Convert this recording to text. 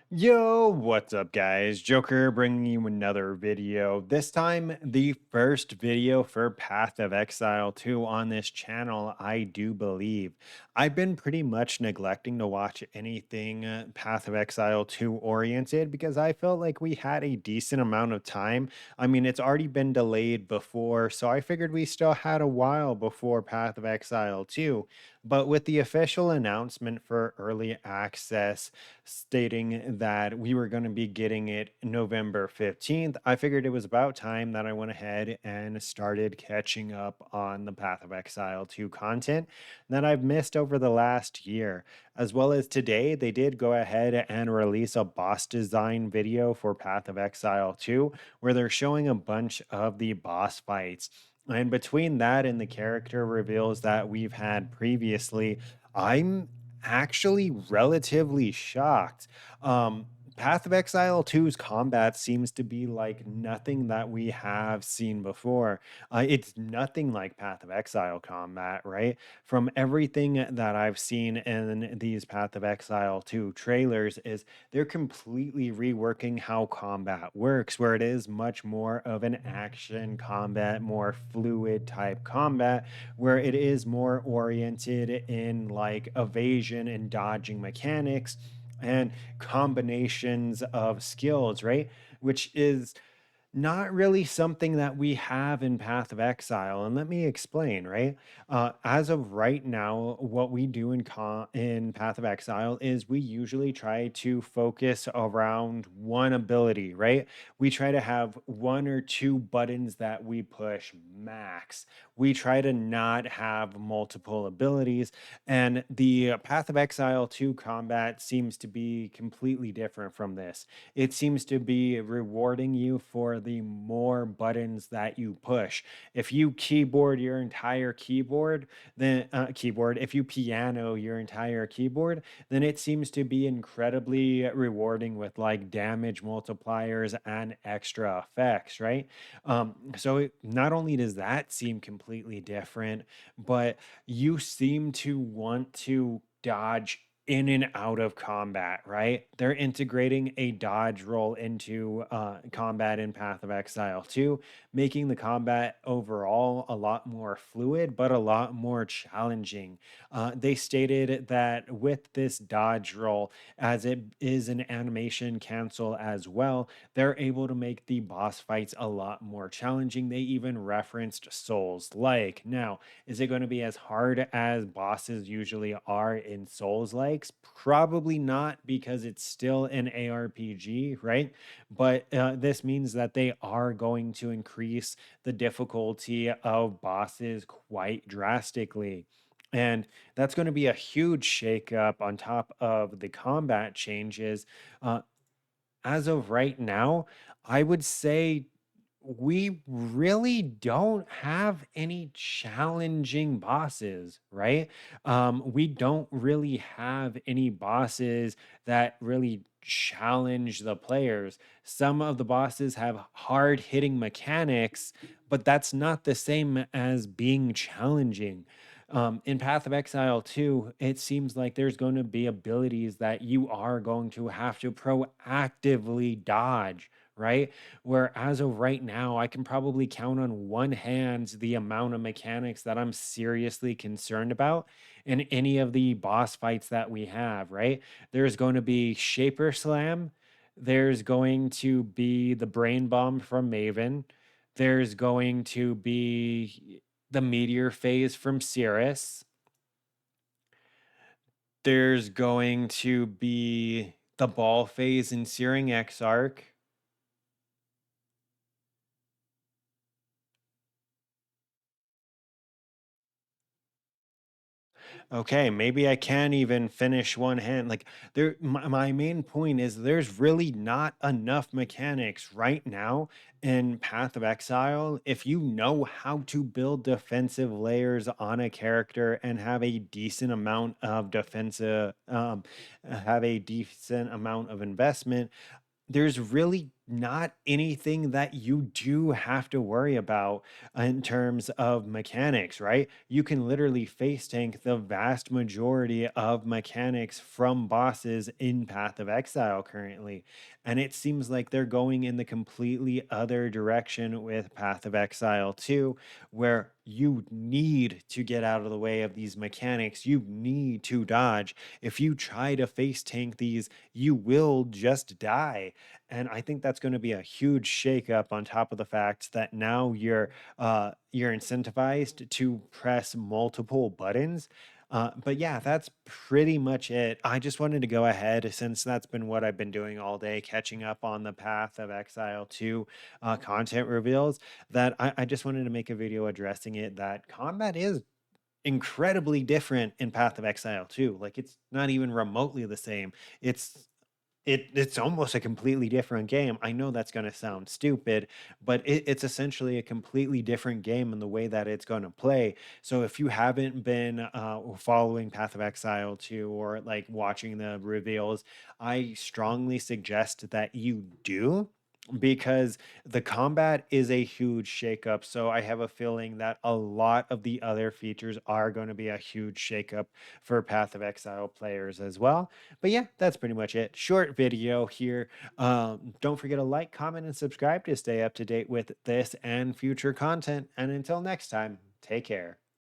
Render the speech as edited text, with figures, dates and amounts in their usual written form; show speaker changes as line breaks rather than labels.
Yo, what's up, guys? Joker bringing you another video. This time, the first video for Path of Exile 2 on this channel, I do believe. I've been pretty much neglecting to watch anything Path of Exile 2 oriented because I felt like we had a decent amount of time. I mean, it's already been delayed before, so I figured we still had a while before Path of Exile 2. But with the official announcement for early access, stating that we were going to be getting it November 15th, I figured it was about time that I went ahead and started catching up on the Path of Exile 2 content that I've missed over the last year. As well as today, they did go ahead and release a boss design video for Path of Exile 2, where they're showing a bunch of the boss fights. And between that and the character reveals that we've had previously, I'm actually relatively shocked. Um, Path of Exile 2's combat seems to be like nothing that we have seen before. It's nothing like Path of Exile combat, right? From everything that I've seen in these Path of Exile 2 trailers, is they're completely reworking how combat works, where it is much more of an action combat, more fluid type combat, where it is more oriented in like evasion and dodging mechanics and combinations of skills, right? Which is not really something that we have in Path of Exile. And let me explain, right? As of right now, what we do in Path of Exile is we usually try to focus around one ability, right? We try to have one or two buttons that we push max. We try to not have multiple abilities. And the Path of Exile 2 combat seems to be completely different from this. It seems to be rewarding you for the more buttons that you push. If you keyboard your entire keyboard, then if you piano your entire keyboard, then it seems to be incredibly rewarding with like damage multipliers and extra effects, right? Not only does that seem completely different, but you seem to want to dodge in and out of combat, right? They're integrating a dodge roll into combat in Path of Exile 2, making the combat overall a lot more fluid, but a lot more challenging. They stated that with this dodge roll, as it is an animation cancel as well, they're able to make the boss fights a lot more challenging. They even referenced Souls like. Now, is it going to be as hard as bosses usually are in Souls likes? Probably not, because it's still an ARPG, right? But this means that they are going to increase the difficulty of bosses quite drastically. And that's going to be a huge shakeup on top of the combat changes. Uh, as of right now, I would say we really don't have any challenging bosses, right? We don't really have any bosses that really challenge the players. Some of the bosses have hard hitting mechanics, but that's not the same as being challenging. In Path of Exile 2, it seems like there's going to be abilities that you are going to have to proactively dodge, right? Where as of right now, I can probably count on one hand the amount of mechanics that I'm seriously concerned about in any of the boss fights that we have, right? There's going to be Shaper Slam. There's going to be the Brain Bomb from Maven. There's going to be the Meteor Phase from Cirrus. There's going to be the Ball Phase in Searing Exarch. Okay, maybe I can even finish one hand. Like my main point is there's really not enough mechanics right now in Path of Exile. If you know how to build defensive layers on a character and have a decent amount of investment, there's really not anything that you do have to worry about in terms of mechanics, right? You can literally face tank the vast majority of mechanics from bosses in Path of Exile currently. And it seems like they're going in the completely other direction with Path of Exile 2, where you need to get out of the way of these mechanics. You need to dodge. If you try to face tank these, you will just die. And I think that's going to be a huge shakeup on top of the fact that now you're incentivized to press multiple buttons. But yeah, that's pretty much it. I just wanted to go ahead since that's been what I've been doing all day, catching up on the Path of Exile 2 content reveals. That I just wanted to make a video addressing it. That combat is incredibly different in Path of Exile 2. Like it's not even remotely the same. It's it's almost a completely different game. I know that's going to sound stupid, but it's essentially a completely different game in the way that it's going to play. So if you haven't been following Path of Exile 2 or like watching the reveals, I strongly suggest that you do, because the combat is a huge shakeup. So I have a feeling that a lot of the other features are going to be a huge shakeup for Path of Exile players as well. But yeah, that's pretty much it. Short video here. Don't forget to like, comment, and subscribe to stay up to date with this and future content. And until next time, take care.